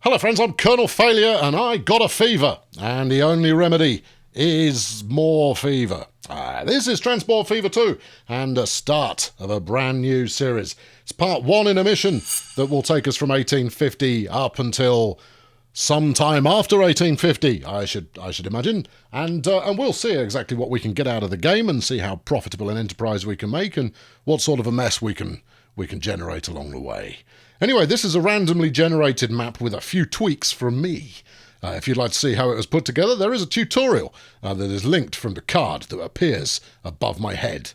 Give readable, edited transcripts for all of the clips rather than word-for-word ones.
Hello friends, I'm Colonel Failure and I got a fever, and the only remedy is more fever. This is Transport Fever 2 and the start of a brand new series. It's part 1 in a mission that will take us from 1850 up until sometime after 1850, I should imagine, and we'll see exactly what we can get out of the game and see how profitable an enterprise we can make and what sort of a mess we can generate along the way. Anyway, this is a randomly generated map with a few tweaks from me. If you'd like to see how it was put together, there is a tutorial that is linked from the card that appears above my head.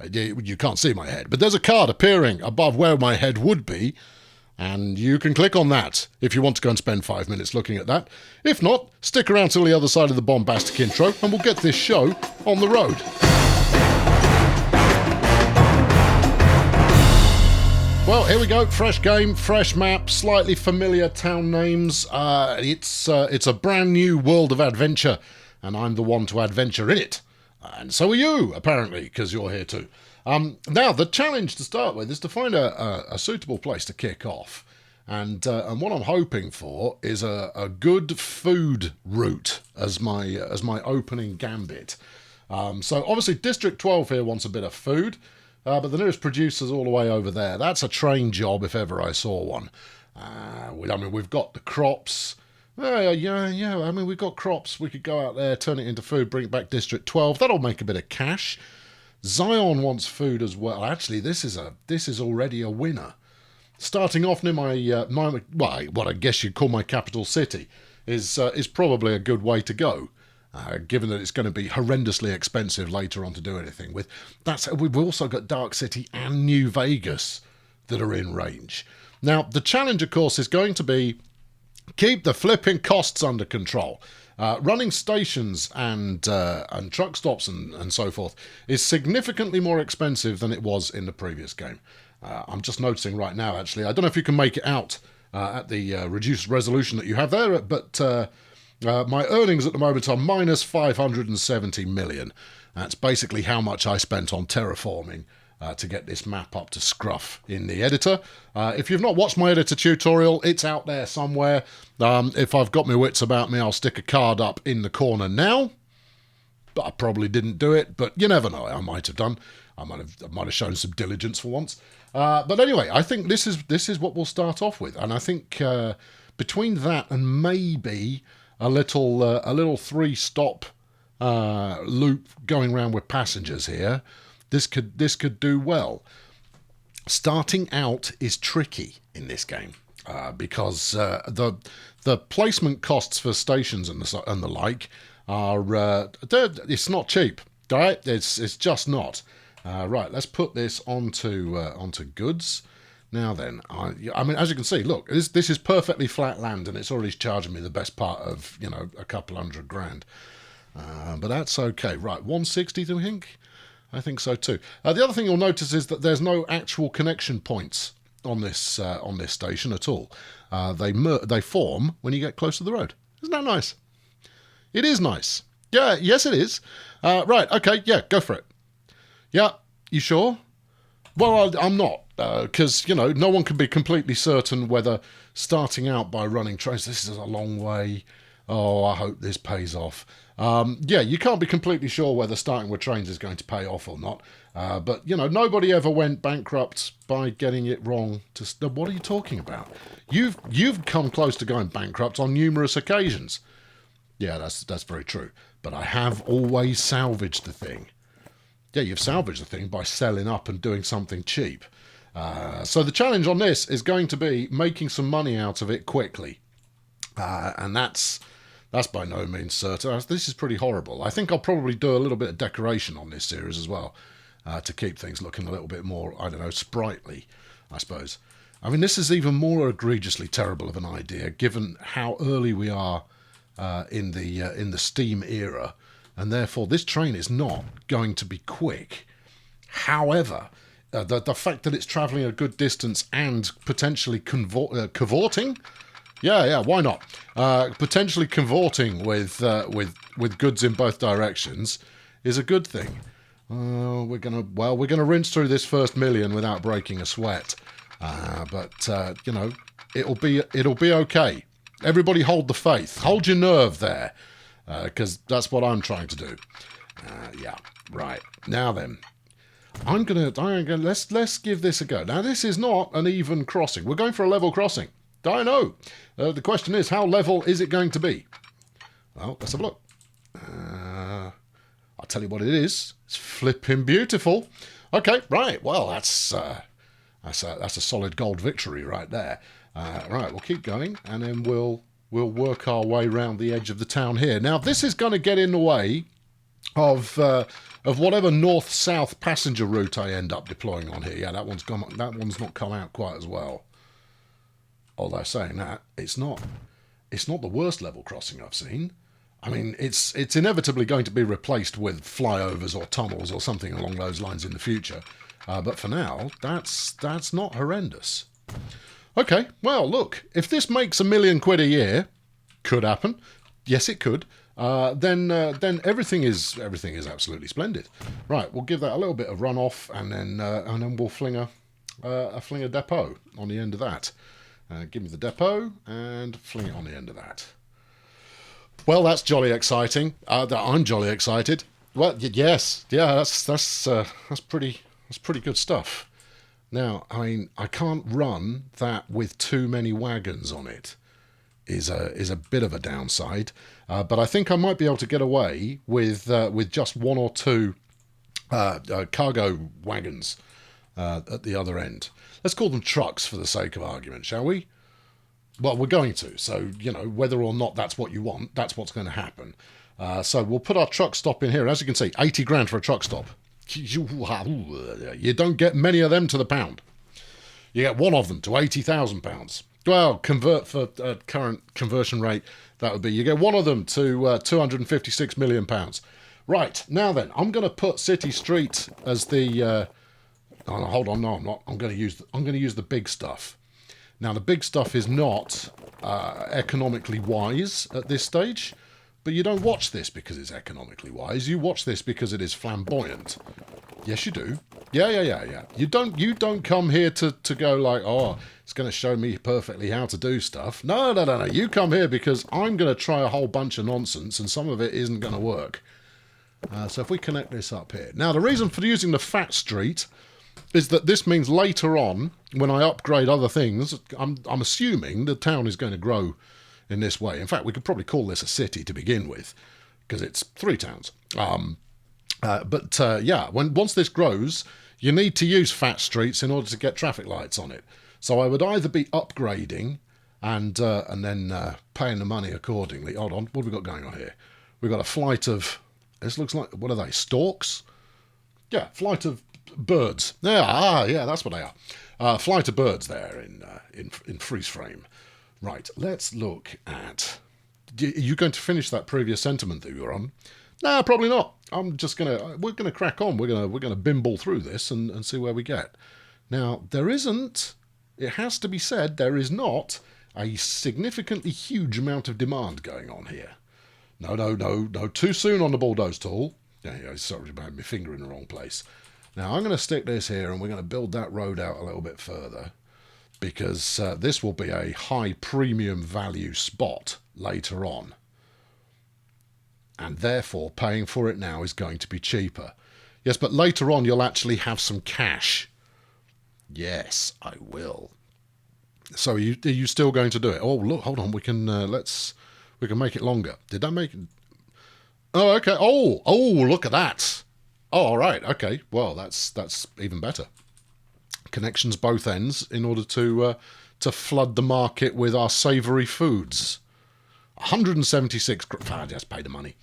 You can't see my head, but there's a card appearing above where my head would be, and you can click on that if you want to go and spend 5 minutes looking at that. If not, stick around till the other side of the bombastic intro, and we'll get this show on the road. Well, here we go. Fresh game, fresh map, slightly familiar town names. It's a brand new world of adventure, and I'm the one to adventure in it. And so are you, apparently, because you're here too. Now, the challenge to start with is to find a suitable place to kick off. And what I'm hoping for is a good food route as my opening gambit. So obviously District 12 here wants a bit of food. But the nearest producer's all the way over there. That's a train job if ever I saw one. We've got the crops. We've got crops. We could go out there, turn it into food, bring it back District 12. That'll make a bit of cash. Zion wants food as well. Actually, this is already a winner. Starting off near what I guess you'd call my capital city is probably a good way to go. Given that it's going to be horrendously expensive later on to do anything with. We've also got Dark City and New Vegas that are in range. Now, the challenge, of course, is going to be keep the flipping costs under control. Running stations and truck stops and so forth is significantly more expensive than it was in the previous game. I'm just noticing right now, actually. I don't know if you can make it out at the reduced resolution that you have there, but... my earnings at the moment are minus 570 million. That's basically how much I spent on terraforming to get this map up to scruff in the editor. If you've not watched my editor tutorial, it's out there somewhere. If I've got my wits about me, I'll stick a card up in the corner now. But I probably didn't do it, but you never know. I might have done. I might have shown some diligence for once. But anyway, I think this is what we'll start off with, and I think between that and maybe a little 3-stop loop going around with passengers here, this could do well. Starting out is tricky in this game because the placement costs for stations and the like are it's not cheap, right? It's just not. Right, let's put this onto goods. Now then, I mean, as you can see, look, this is perfectly flat land, and it's already charging me the best part of, a couple $100 grand. But that's okay. Right, 160, do we think? I think so too. The other thing you'll notice is that there's no actual connection points on this station at all. They form when you get close to the road. Isn't that nice? It is nice. Yeah, yes it is. Right, okay, yeah, go for it. Yeah, you sure? Well, I'm not, because, no one can be completely certain whether starting out by running trains, this is a long way, oh, I hope this pays off. You can't be completely sure whether starting with trains is going to pay off or not. But, nobody ever went bankrupt by getting it wrong. What are you talking about? You've come close to going bankrupt on numerous occasions. Yeah, that's very true. But I have always salvaged the thing. Yeah, you've salvaged the thing by selling up and doing something cheap. So the challenge on this is going to be making some money out of it quickly. And that's by no means certain. This is pretty horrible. I think I'll probably do a little bit of decoration on this series as well to keep things looking a little bit more, I don't know, sprightly, I suppose. I mean, this is even more egregiously terrible of an idea given how early we are in the Steam era. And therefore, this train is not going to be quick. However, the fact that it's travelling a good distance and potentially cavorting, yeah, why not? Potentially cavorting with goods in both directions is a good thing. We're gonna rinse through this first million without breaking a sweat. But it'll be okay. Everybody hold the faith. Hold your nerve there, because that's what I'm trying to do. Yeah, right. Now then, let's give this a go. Now, this is not an even crossing. We're going for a level crossing. I know. The question is, how level is it going to be? Well, let's have a look. I'll tell you what it is. It's flipping beautiful. Okay, right. Well, that's a solid gold victory right there. Right, we'll keep going, and then we'll work our way around the edge of the town here. Now, this is going to get in the way of whatever north-south passenger route I end up deploying on here. Yeah, that one's not come out quite as well. Although saying that, it's not the worst level crossing I've seen. I mean, it's inevitably going to be replaced with flyovers or tunnels or something along those lines in the future. But for now, that's not horrendous. Okay, well, look, if this makes £1 million a year, could happen. Yes, it could. Then everything is absolutely splendid. Right, we'll give that a little bit of runoff, and then we'll fling a depot on the end of that. Give me the depot and fling it on the end of that. Well, that's jolly exciting. I'm jolly excited. Well, yes, yeah, that's pretty good stuff. Now, I mean, I can't run that with too many wagons on it. Is a bit of a downside, but I think I might be able to get away with just one or two cargo wagons at the other end. Let's call them trucks for the sake of argument, shall we? Well, we're going to. So, whether or not that's what you want, that's what's going to happen. So we'll put our truck stop in here. As you can see, 80 grand for a truck stop. You don't get many of them to the pound. You get one of them to £80,000. Well, convert for current conversion rate, that would be, you get one of them to £256 million. Right, now then, I'm going to put City Street as the... oh, hold on, no, I'm not. I'm going to use the big stuff. Now, the big stuff is not economically wise at this stage, but you don't watch this because it's economically wise. You watch this because it is flamboyant. Yes, you do. Yeah. You don't come here to go like, oh, it's going to show me perfectly how to do stuff. No. You come here because I'm going to try a whole bunch of nonsense, and some of it isn't going to work. So if we connect this up here. Now, the reason for using the fat street is that this means later on, when I upgrade other things, I'm assuming the town is going to grow in this way. In fact, we could probably call this a city to begin with, because it's 3 towns. Once this grows, you need to use fat streets in order to get traffic lights on it. So I would either be upgrading and then paying the money accordingly. Hold on, what have we got going on here? We've got a flight of, this looks like, what are they, storks? Yeah, flight of birds. Yeah, that's what they are. Flight of birds there in freeze frame. Right, let's look at... Are you going to finish that previous sentiment that you were on? No, probably not. We're gonna crack on. We're gonna bimble through this and see where we get. Now, it has to be said, there is not a significantly huge amount of demand going on here. No, too soon on the bulldoze tool. Yeah, sorry about my finger in the wrong place. Now, I'm going to stick this here, and we're going to build that road out a little bit further, because this will be a high premium value spot later on. And therefore, paying for it now is going to be cheaper. Yes, but later on, you'll actually have some cash. Yes, I will. So, are you still going to do it? Oh, look, hold on. We can make it longer. Did that make it? Oh, okay. Oh, look at that. Oh, all right. Okay. Well, that's even better. Connections both ends in order to flood the market with our savoury foods. 176. I just pay the money.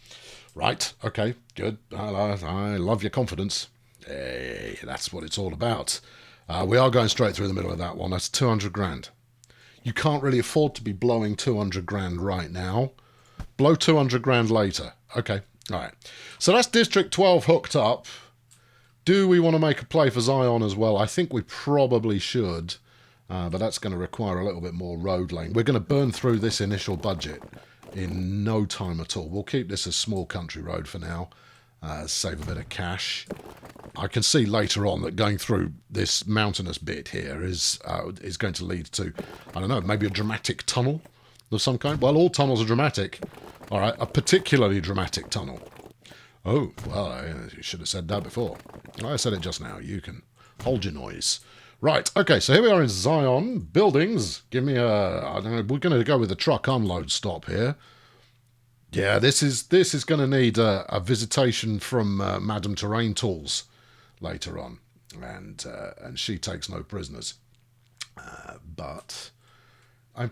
Right. Okay. Good. I love your confidence. Hey, that's what it's all about. We are going straight through the middle of that one. That's 200 grand. You can't really afford to be blowing 200 grand right now. Blow 200 grand later. Okay. All right. So that's District 12 hooked up. Do we want to make a play for Zion as well? I think we probably should. But that's going to require a little bit more road lane. We're going to burn through this initial budget in no time at all. We'll keep this a small country road for now. Save a bit of cash. I can see later on that going through this mountainous bit here is going to lead to, I don't know, maybe a dramatic tunnel of some kind? Well, all tunnels are dramatic. All right, a particularly dramatic tunnel. Oh, well, you should have said that before. I said it just now. You can hold your noise. Right, okay, so here we are in Zion. Buildings. Give me a... I don't know, we're going to go with a truck unload stop here. Yeah, this is going to need a visitation from Madame Terrain Tools later on. And she takes no prisoners. But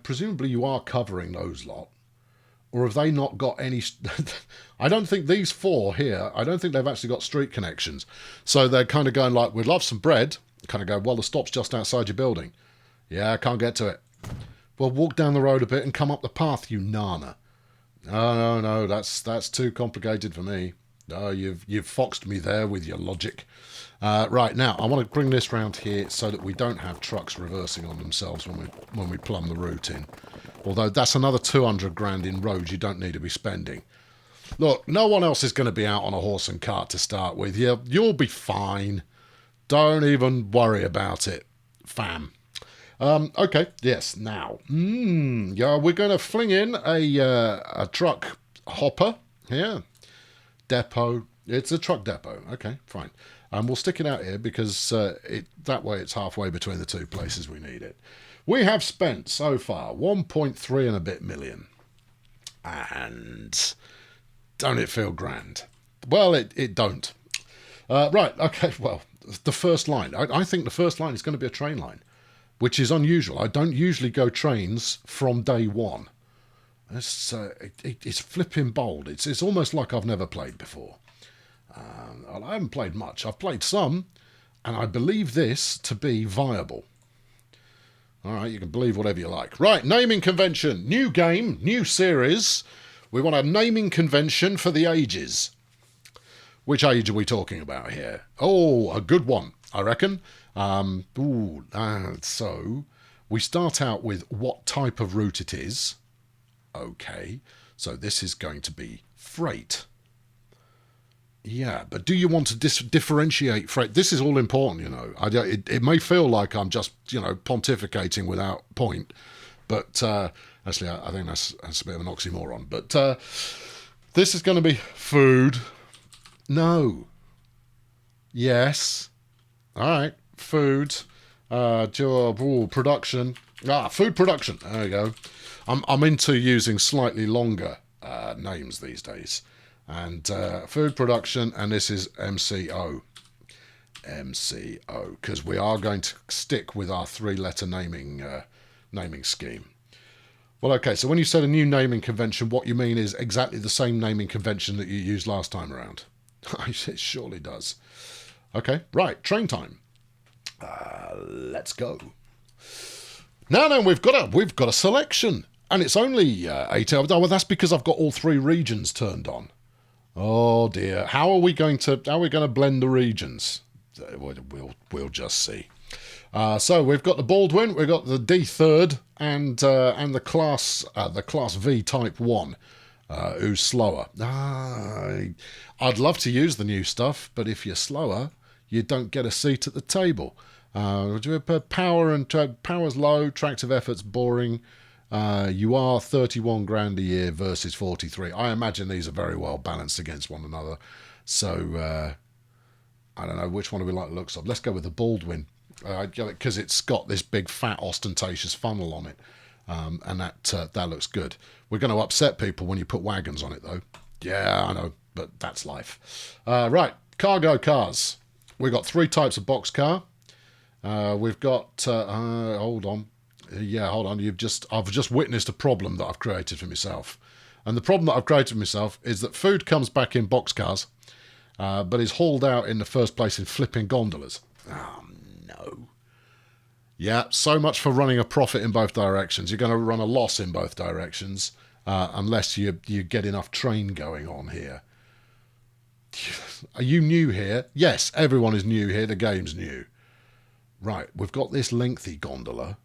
presumably you are covering those lot. Or have they not got any... I don't think these four here, I don't think they've actually got street connections. So they're kind of going like, we'd love some bread. Kind of go, well, the stop's just outside your building. Yeah, I can't get to it. Well, walk down the road a bit and come up the path, you nana. No, that's too complicated for me. Oh, you've foxed me there with your logic. Right, now, I want to bring this round here so that we don't have trucks reversing on themselves when we plumb the route in. Although that's another 200 grand in roads you don't need to be spending. Look, no one else is going to be out on a horse and cart to start with. You'll be fine. Don't even worry about it, fam. Okay, yes, now. Yeah, we're going to fling in a truck hopper here. Depot. It's a truck depot. Okay, fine. And we'll stick it out here because that way it's halfway between the two places we need it. We have spent so far 1.3 and a bit million. And don't it feel grand? Well, it don't. Right, okay, well, the first line. I think the first line is going to be a train line, which is unusual. I don't usually go trains from day one. It's flipping bold. It's almost like I've never played before. I haven't played much. I've played some, and I believe this to be viable. All right, you can believe whatever you like. Right, naming convention. New game, new series. We want a naming convention for the ages. Which age are we talking about here? Oh, a good one, I reckon. So, we start out with what type of route it is. Okay, so this is going to be freight. Yeah, but do you want to differentiate freight? This is all important, you know. It may feel like I'm just, pontificating without point, but actually I think that's a bit of an oxymoron. But this is going to be food. No. Yes. All right. Food. Production. Food production. There we go. I'm into using slightly longer names these days. And food production, and this is MCO. MCO, because we are going to stick with our three-letter naming scheme. Well, okay, so when you said a new naming convention, what you mean is exactly the same naming convention that you used last time around. It surely does. Okay, right, train time. Let's go. No, we've got a selection, and it's only 8 hours. Oh, well, that's because I've got all 3 regions turned on. Oh dear, how are we going to blend the regions? We'll just see. So we've got the Baldwin, we've got the D3rd, and the class V Type 1, who's slower. I'd love to use the new stuff, but if you're slower, you don't get a seat at the table. Power's low, tractive effort's boring. You are 31 grand a year versus 43. I imagine these are very well balanced against one another. So, I don't know, which one do we like the looks of? Let's go with the Baldwin, because it's got this big, fat, ostentatious funnel on it. And that looks good. We're going to upset people when you put wagons on it, though. Yeah, I know, but that's life. Right, cargo cars. We've got 3 types of box car. We've got... hold on. Yeah, hold on. I've just witnessed a problem that I've created for myself. And the problem that I've created for myself is that food comes back in boxcars, but is hauled out in the first place in flipping gondolas. Oh, no. Yeah, so much for running a profit in both directions. You're going to run a loss in both directions, unless you get enough train going on here. Are you new here? Yes, everyone is new here. The game's new. Right, we've got this lengthy gondola.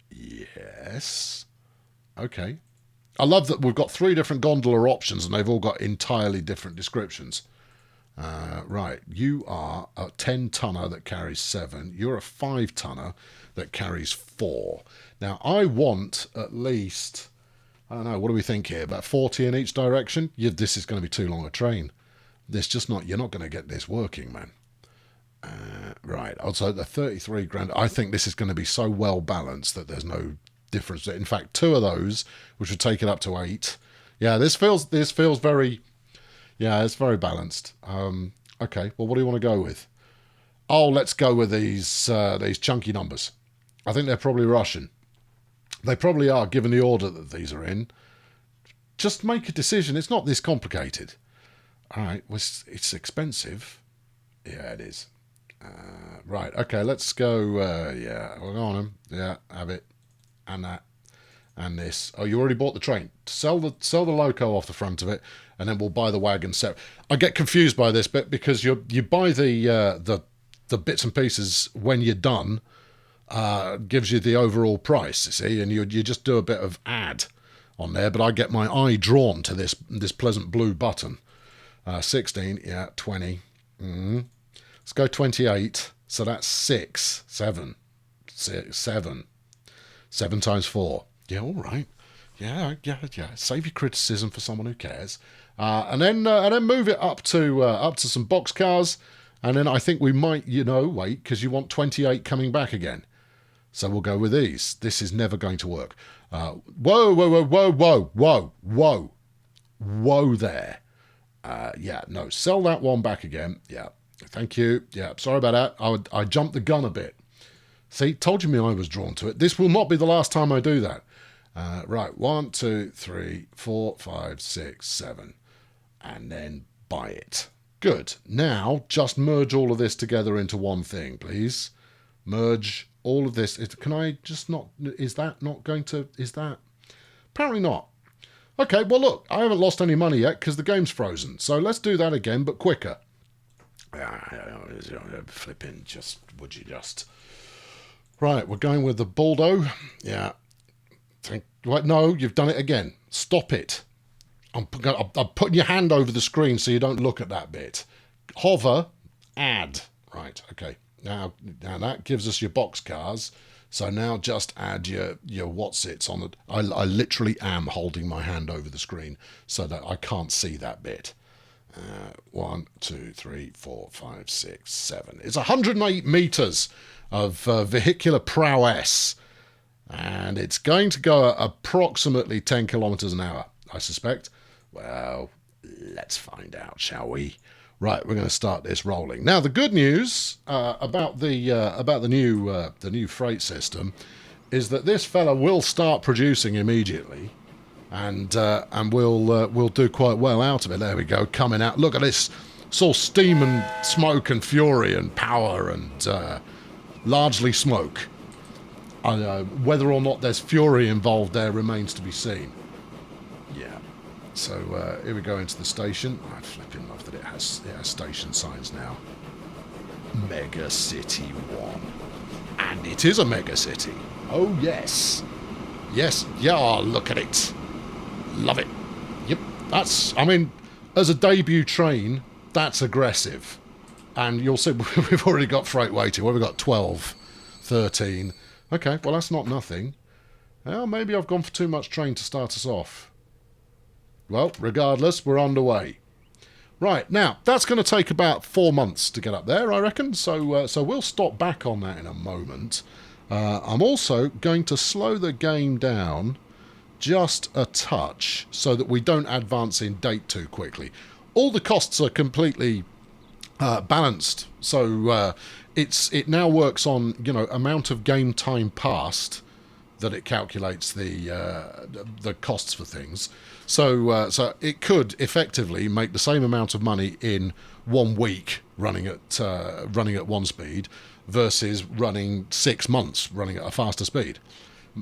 Yes. Okay. I love that we've got 3 different gondola options and they've all got entirely different descriptions. Right, you are a 10-tonner that carries 7. You're a 5-tonner that carries 4. Now, I want at least I don't know, what do we think here? About 40 in each direction? This is going to be too long a train. You're not going to get this working, man. Right, also the 33 grand, I think this is going to be so well balanced that there's no difference. In fact, two of those, which would take it up to 8. Yeah, this feels very, yeah, it's very balanced. Okay, well, what do you want to go with? Oh, let's go with these chunky numbers. I think they're probably Russian. They probably are, given the order that these are in. Just make a decision. It's not this complicated. All right, well, it's expensive. Yeah, it is. Right, okay, let's go. Yeah, we're on them. Yeah, have it. And that. And this. Oh, you already bought the train. Sell the loco off the front of it, and then we'll buy the wagon set. I get confused by this bit because you buy the bits and pieces when you're done. Gives you the overall price, you see, and you just do a bit of ad on there. But I get my eye drawn to this pleasant blue button. 16, yeah, 20. Let's go 28. So that's 7 times 4. Yeah, all right. Yeah. Save your criticism for someone who cares. And then move it up to some boxcars. And then I think we might, wait, because you want 28 coming back again. So we'll go with these. This is never going to work. Whoa there. Yeah, no, sell that one back again. Yeah, thank you. Yeah, sorry about that. I jumped the gun a bit. See, told you I was drawn to it. This will not be the last time I do that. Right, 1, 2, 3, 4, 5, 6, 7. And then buy it. Good. Now, just merge all of this together into one thing, please. Merge all of this. Can I just not... Is that not going to... Is that... Apparently not. Okay, well, look, I haven't lost any money yet because the game's frozen. So let's do that again, but quicker. Flipping, would you just... Right, we're going with the Baldo. Yeah. Right, no, you've done it again. Stop it. I'm putting your hand over the screen so you don't look at that bit. Hover, add. Right, okay. Now that gives us your boxcars. So now just add your whatsits on it. I literally am holding my hand over the screen so that I can't see that bit. 1, 2, 3, 4, 5, 6, 7. It's 108 meters of vehicular prowess. And it's going to go at approximately 10 kilometers an hour, I suspect. Well, let's find out, shall we? Right, we're going to start this rolling. Now, the good news about the new freight system is that this fella will start producing immediately, and we'll do quite well out of it. There we go, coming out. Look at this. It's all steam and smoke and fury and power and largely smoke. Whether or not there's fury involved there remains to be seen. Yeah. So here we go into the station. I flipping love that it has station signs now. Mega City 1. And it is a mega city. Oh, yes. Yes. Yeah, look at it. Love it. Yep. As a debut train, that's aggressive. And you'll see we've already got freight waiting. We've got 12, 13... Okay, well, that's not nothing. Well, maybe I've gone for too much train to start us off. Well, regardless, we're underway. Right, now, that's going to take about 4 months to get up there, I reckon. So we'll stop back on that in a moment. I'm also going to slow the game down just a touch so that we don't advance in date too quickly. All the costs are completely balanced, so it now works on amount of game time passed that it calculates the costs for things. So it could effectively make the same amount of money in 1 week running at one speed versus running 6 months running at a faster speed.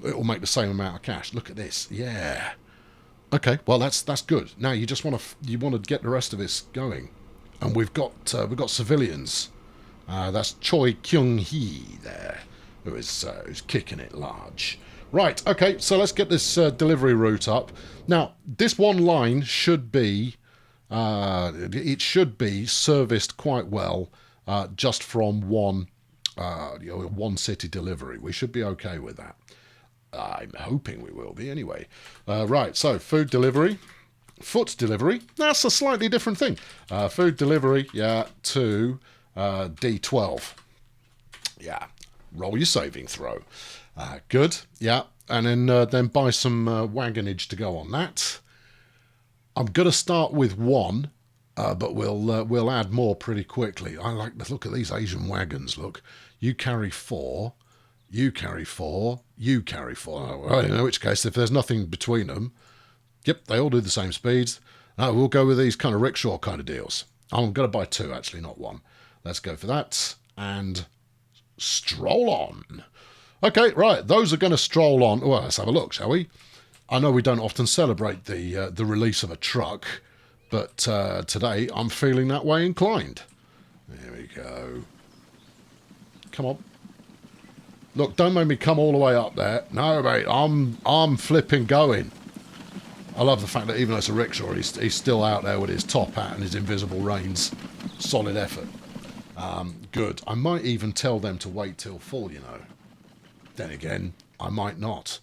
It will make the same amount of cash. Look at this, yeah. Okay, well that's good. Now you just want to get the rest of this going, and we've got civilians. That's Choi Kyung-hee there, who's kicking it large. Right, okay, so let's get this delivery route up. Now, this one line should be serviced quite well just from one city delivery. We should be okay with that. I'm hoping we will be anyway. Right, so food delivery. Foot delivery, that's a slightly different thing. Food delivery, yeah, to D12. Yeah, roll your saving throw. Good, yeah, and then buy some wagonage to go on that. I'm going to start with one, but we'll add more pretty quickly. I like the look at these Asian wagons. Look, you carry 4, you carry 4, you carry 4. Well, in which case, if there's nothing between them, yep, they all do the same speeds. We'll go with these kind of rickshaw kind of deals. I'm going to buy 2, actually, not 1. Let's go for that and stroll on. Okay, right, those are going to stroll on. Well, let's have a look, shall we? I know we don't often celebrate the release of a truck, but today I'm feeling that way inclined. There we go. Come on. Look, don't make me come all the way up there. No, mate, I'm flipping going. I love the fact that even though it's a rickshaw, he's still out there with his top hat and his invisible reins. Solid effort. Good. I might even tell them to wait till full, you know. Then again, I might not.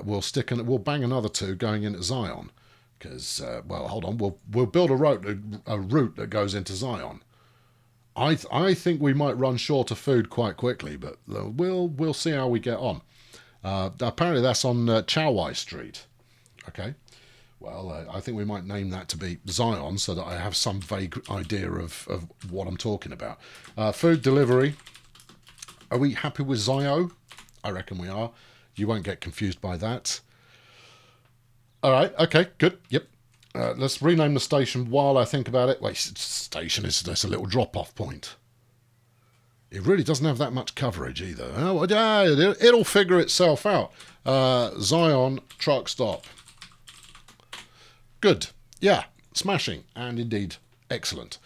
We'll bang another 2 going into Zion. Because, well, hold on. We'll build a route that goes into Zion. I think we might run short of food quite quickly, but we'll see how we get on. Apparently that's on Chowai Street. Okay. Well, I think we might name that to be Zion so that I have some vague idea of what I'm talking about. Food delivery. Are we happy with Zio? I reckon we are. You won't get confused by that. All right. Okay. Good. Yep. Let's rename the station while I think about it. Wait, station is just a little drop-off point. It really doesn't have that much coverage either. Oh, it'll figure itself out. Zion truck stop. Good. Yeah. Smashing. And indeed, excellent.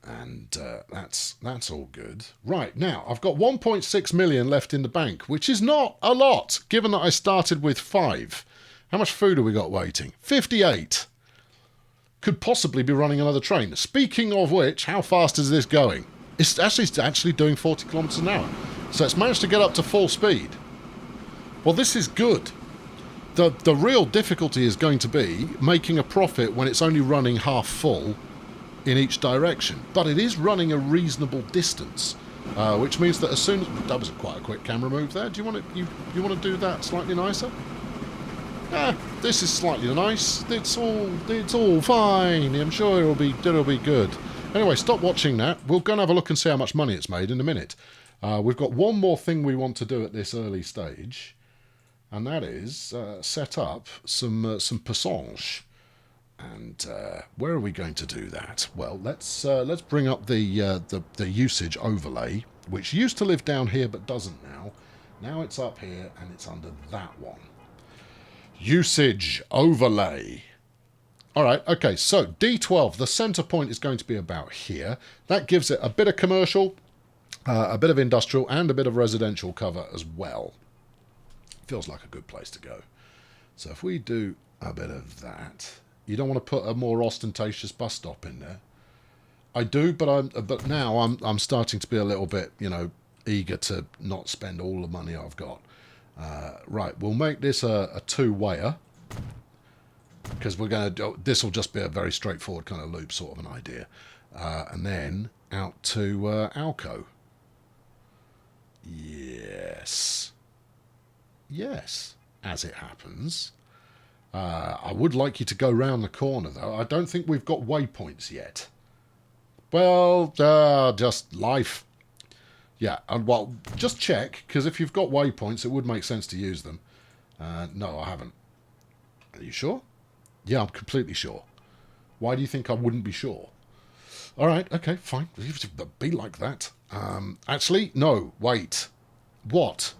And that's all good. Right, now, I've got 1.6 million left in the bank, which is not a lot, given that I started with 5. How much food have we got waiting? 58. Could possibly be running another train. Speaking of which, how fast is this going? It's actually doing 40 kilometres an hour. So it's managed to get up to full speed. Well, this is good. The real difficulty is going to be making a profit when it's only running half full in each direction. But it is running a reasonable distance, which means that as soon as... That was quite a quick camera move there. Do you want to do that slightly nicer? This is slightly nice. It's all fine. I'm sure it'll be good. Anyway, stop watching that. We'll go and have a look and see how much money it's made in a minute. We've got one more thing we want to do at this early stage, and that is set up some passage. And where are we going to do that? Well, let's bring up the usage overlay, which used to live down here but doesn't now. Now it's up here and it's under that one. Usage overlay. All right, okay, so D12, the center point is going to be about here. That gives it a bit of commercial, a bit of industrial, and a bit of residential cover as well. Feels like a good place to go. So if we do a bit of that, you don't want to put a more ostentatious bus stop in there. I do, but now I'm starting to be a little bit, eager to not spend all the money I've got. Right, we'll make this a two-wayer, because this will just be a very straightforward kind of loop sort of an idea. And then out to Alco. Yes, as it happens. I would like you to go round the corner, though. I don't think we've got waypoints yet. Well, just life. Yeah, and well, just check, because if you've got waypoints, it would make sense to use them. No, I haven't. Are you sure? Yeah, I'm completely sure. Why do you think I wouldn't be sure? All right, okay, fine. Be like that. Actually, no, wait. What?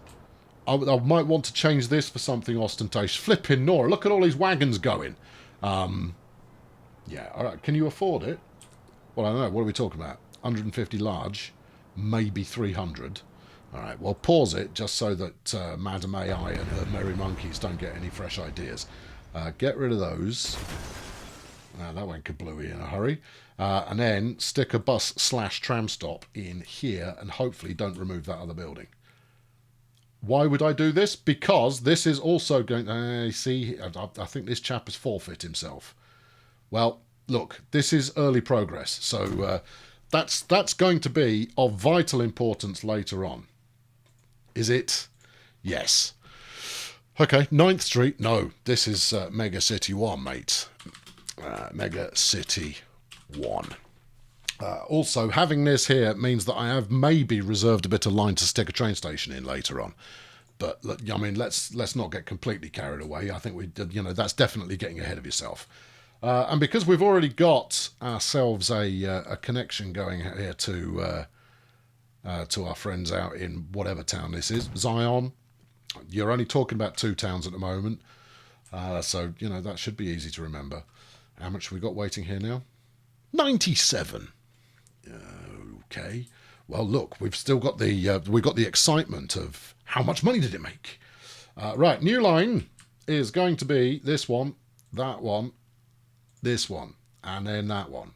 I might want to change this for something ostentatious. Flipping Nora, look at all these wagons going. Yeah, all right, can you afford it? Well, I don't know, what are we talking about? 150 large, maybe 300. All right, well, pause it just so that Madam AI and her merry monkeys don't get any fresh ideas. Get rid of those. That went kablooey in a hurry. And then stick a bus/tram stop in here, and hopefully don't remove that other building. Why would I do this? Because this is also going... see, I think this chap has forfeit himself. Well, look, this is early progress, so that's going to be of vital importance later on. Is it? Yes. Okay, 9th Street. No, this is Mega City 1, mate. Mega City 1. Also, having this here means that I have maybe reserved a bit of line to stick a train station in later on. But, I mean, let's not get completely carried away. I think that's definitely getting ahead of yourself. And because we've already got ourselves a connection going here to our friends out in whatever town this is, Zion. You're only talking about 2 towns at the moment. So, that should be easy to remember. How much have we got waiting here now? 97. Okay. Well, look, we've still got the excitement of how much money did it make. Right, new line is going to be this one, that one, this one, and then that one.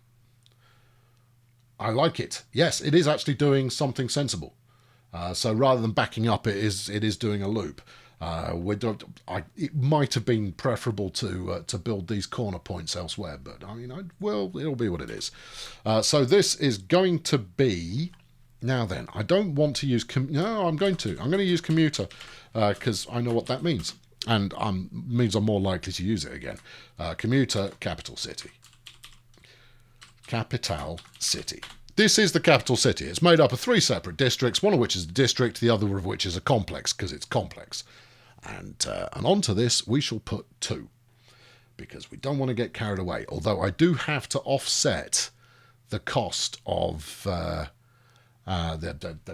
I like it. Yes, it is actually doing something sensible. So rather than backing up, it is doing a loop. It might have been preferable to build these corner points elsewhere, but it'll be what it is. So this is going to be. Now then, I don't want to use. I'm going to use commuter because I know what that means, and means I'm more likely to use it again. Commuter, capital city. Capital city. This is the capital city. It's made up of 3 separate districts, one of which is a district, the other of which is a complex, because it's complex. And onto this, we shall put 2, because we don't want to get carried away. Although I do have to offset the cost of the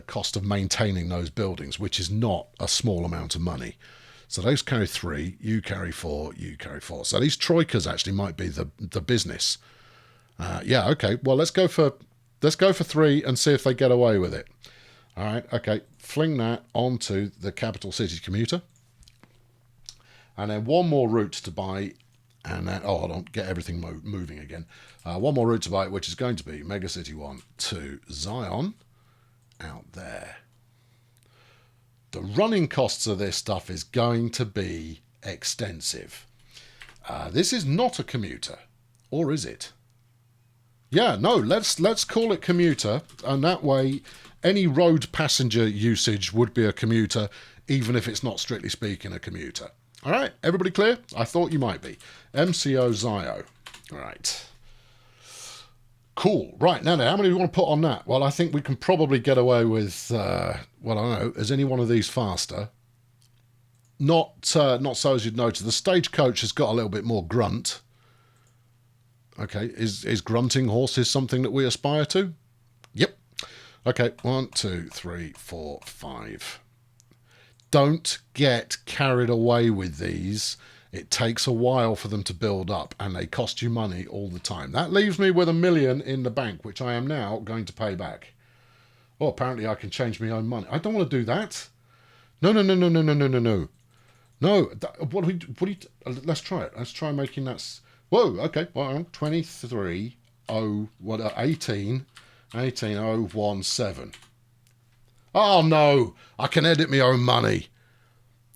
cost of maintaining those buildings, which is not a small amount of money. So those carry 3, you carry 4, you carry 4. So these troikas actually might be the business. Yeah, okay. Well, let's go for 3 and see if they get away with it. All right, okay. Fling that onto the capital city commuter. And then one more route to buy, and then, hold on, get everything moving again. One more route to buy, which is going to be Mega City 1 to Zion, out there. The running costs of this stuff is going to be extensive. This is not a commuter, or is it? Yeah, no, let's call it commuter, and that way any road passenger usage would be a commuter, even if it's not strictly speaking a commuter. All right, everybody clear? I thought you might be. MCO Zio. All right. Cool. Right, now, how many do we want to put on that? Well, I think we can probably get away with, I don't know, is any one of these faster? Not so as you'd notice. The stagecoach has got a little bit more grunt. Okay, is grunting horses something that we aspire to? Yep. Okay, 1, 2, 3, 4, 5. Don't get carried away with these. It takes a while for them to build up, and they cost you money all the time. That leaves me with $1 million in the bank, which I am now going to pay back. Oh, apparently I can change my own money. I don't want to do that. No. No, let's try it. Let's try making that... Whoa, okay, well, 18, 18017. Oh, no, I can edit my own money.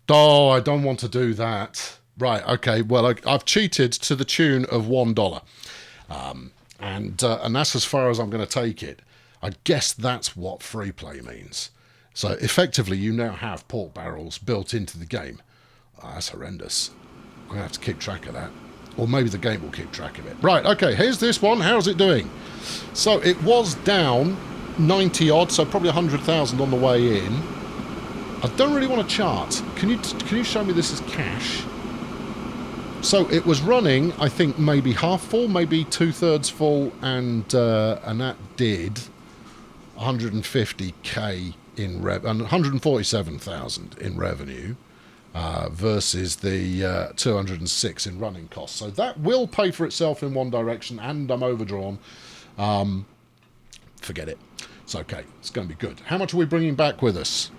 Oh, I don't want to do that. Right, okay, well, I've cheated to the tune of $1. And that's as far as I'm going to take it. I guess that's what free play means. So, effectively, you now have pork barrels built into the game. Oh, that's horrendous. I'm going to have to keep track of that. Or maybe the game will keep track of it. Right, okay, here's this one. How's it doing? So it was down 90 odd, so probably 100,000 on the way in. I don't really want to chart. Can you show me this as cash? So it was running, I think, maybe half full, maybe 2/3 full, and that did 150k in rev, and 147,000 in revenue. Versus the 206 in running costs. So that will pay for itself in one direction, and I'm overdrawn. Forget it. It's okay. It's going to be good. How much are we bringing back with us?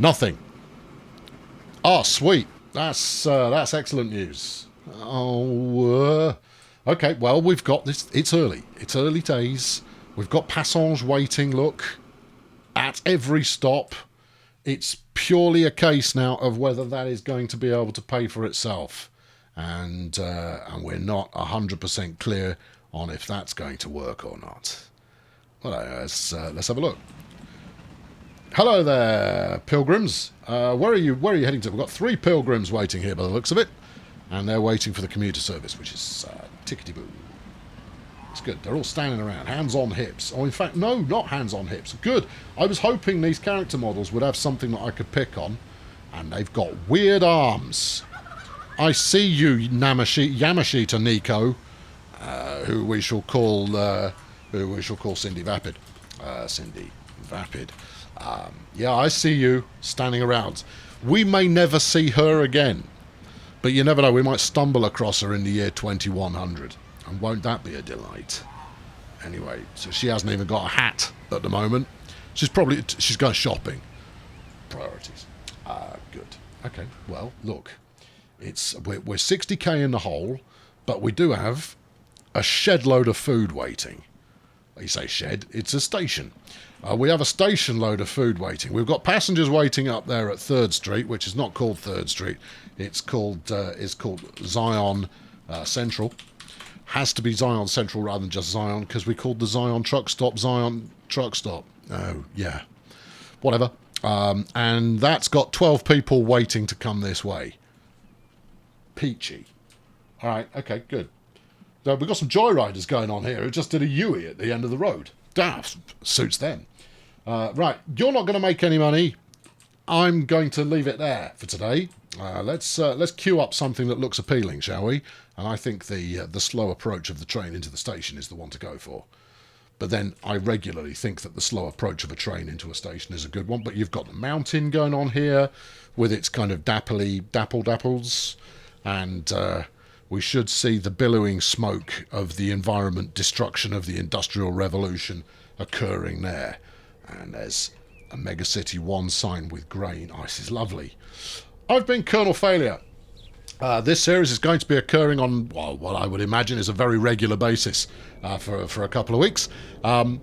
Nothing. Oh, sweet. That's excellent news. Oh, okay. Well, we've got this. It's early. It's early days. We've got passage waiting. Look, at every stop. It's purely a case now of whether that is going to be able to pay for itself. And we're not 100% clear on if that's going to work or not. Well, let's have a look. Hello there, pilgrims. Where are you heading to? We've got 3 pilgrims waiting here by the looks of it. And they're waiting for the commuter service, which is tickety-boo. It's good. They're all standing around, hands on hips. Oh, in fact, no, not hands on hips. Good. I was hoping these character models would have something that I could pick on. And they've got weird arms. I see you, Yamashita Nico, who we shall call Cindy Vapid. Cindy Vapid. Yeah, I see you standing around. We may never see her again, but you never know. We might stumble across her in the year 2100, and won't that be a delight? Anyway, so she hasn't even got a hat at the moment. She's going shopping. Priorities. Good. Okay. Well, look. We're 60k in the hole, but we do have a shed load of food waiting. You say shed, it's a station. We have a station load of food waiting. We've got passengers waiting up there at 3rd Street, which is not called 3rd Street. It's called Zion Central. Has to be Zion Central rather than just Zion, because we called the Zion truck stop Zion truck stop. Oh, yeah. Whatever. And that's got 12 people waiting to come this way. Peachy. All right, okay, good. So we've got some joyriders going on here who just did a U-ey at the end of the road. Daft. Suits them. Right, you're not going to make any money. I'm going to leave it there for today. Let's queue up something that looks appealing, shall we? And I think the slow approach of the train into the station is the one to go for. But then I regularly think that the slow approach of a train into a station is a good one. But you've got the mountain going on here with its kind of dapples. And we should see the billowing smoke of the environment destruction of the Industrial Revolution occurring there. And there's a Megacity 1 sign with grain. Oh, this is lovely. I've been Colonel Failure. This series is going to be occurring on, well, what I would imagine is a very regular basis for a couple of weeks. And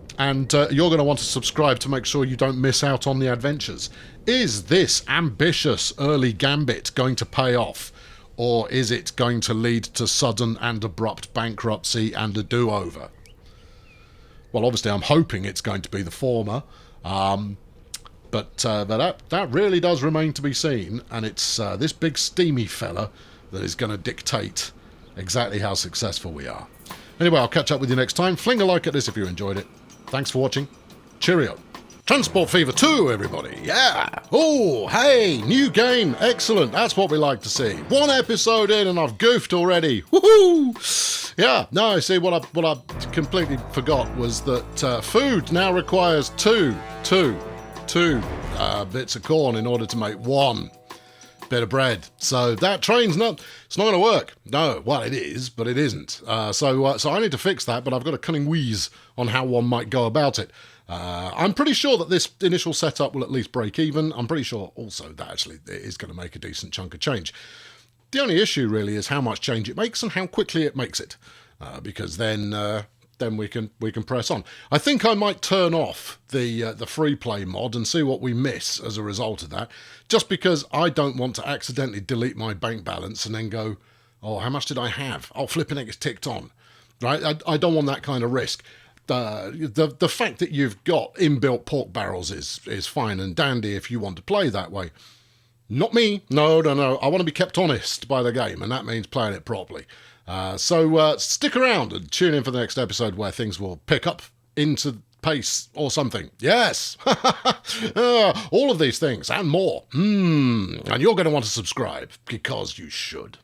you're going to want to subscribe to make sure you don't miss out on the adventures. Is this ambitious early gambit going to pay off? Or is it going to lead to sudden and abrupt bankruptcy and a do-over? Well, obviously, I'm hoping it's going to be the former. But that really does remain to be seen. And it's this big steamy fella that is going to dictate exactly how successful we are. Anyway, I'll catch up with you next time. Fling a like at this if you enjoyed it. Thanks for watching. Cheerio. Transport Fever 2, everybody. Yeah. Oh, hey, new game. Excellent. That's what we like to see. 1 episode in and I've goofed already. Woohoo! Yeah. No, see, what I completely forgot was that food now requires two bits of corn in order to make 1 bit of bread. So that train's it's not going to work. No, well, it is, but it isn't. So I need to fix that, but I've got a cunning wheeze on how one might go about it. I'm pretty sure that this initial setup will at least break even. I'm pretty sure also that actually it is going to make a decent chunk of change. The only issue really is how much change it makes and how quickly it makes it, because then we can press on. I think I might turn off the free play mod and see what we miss as a result of that, just because I don't want to accidentally delete my bank balance and then go, oh, how much did I have? Oh, flipping it, it's ticked on. Right? I don't want that kind of risk. The fact that you've got inbuilt pork barrels is fine and dandy if you want to play that way. Not me. No. I want to be kept honest by the game, and that means playing it properly. So stick around and tune in for the next episode where things will pick up into pace or something. Yes! All of these things and more. And you're going to want to subscribe because you should.